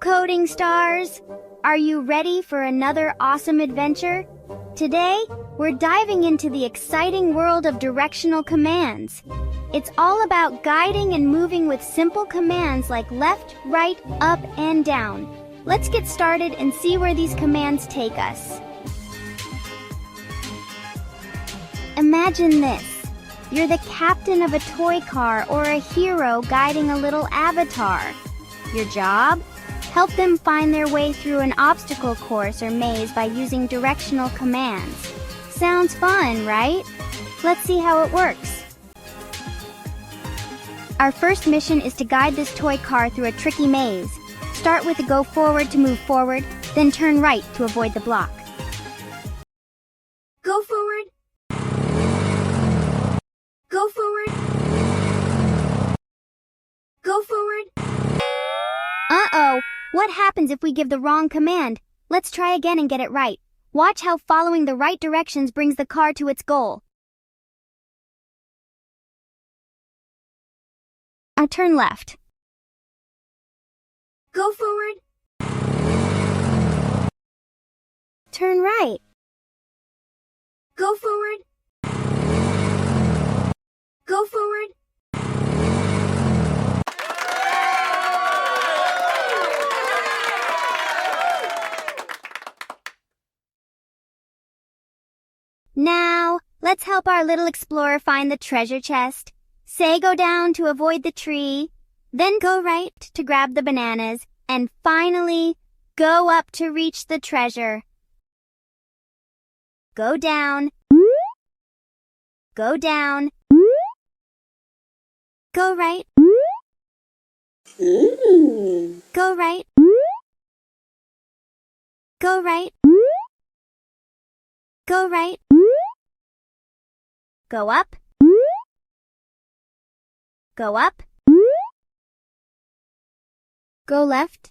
coding stars! Are you ready for another awesome adventure? Today, we're diving into the exciting world of directional commands. It's all about guiding and moving with simple commands like left, right, up, and down. Let's get started and see where these commands take us. Imagine this. You're the captain of a toy car or a hero guiding a little avatar. Your job? Help them find their way through an obstacle course or maze by using directional commands. Sounds fun, right? Let's see how it works. Our first mission is to guide this toy car through a tricky maze. Start with the go forward to move forward, then turn right to avoid the block. Go forward. Go forward. Go forward. Uh-oh, what happens if we give the wrong command? Let's try again and get it right. Watch how following the right directions brings the car to its goal. Now turn left. Go forward. Turn right. Go forward. Go forward. Now, let's help our little explorer find the treasure chest. Say go down to avoid the tree, then go right to grab the bananas, and finally, go up to reach the treasure. Go down. Go down. Go right. Go right. Go right. Go right. Go up. Go up. Go left.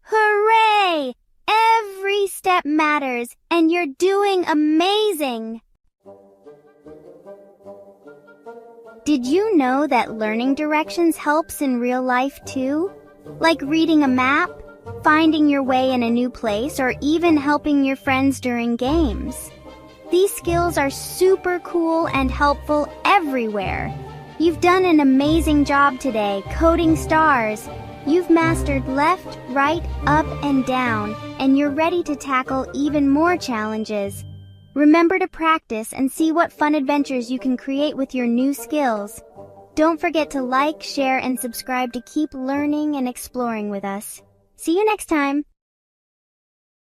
Hooray! Every step matters, and you're doing amazing! Did you know that learning directions helps in real life too? Like reading a map, finding your way in a new place, or even helping your friends during games. These skills are super cool and helpful everywhere. You've done an amazing job today, coding stars. You've mastered left, right, up, and down, and you're ready to tackle even more challenges. Remember to practice and see what fun adventures you can create with your new skills. Don't forget to like, share, and subscribe to keep learning and exploring with us. See you next time!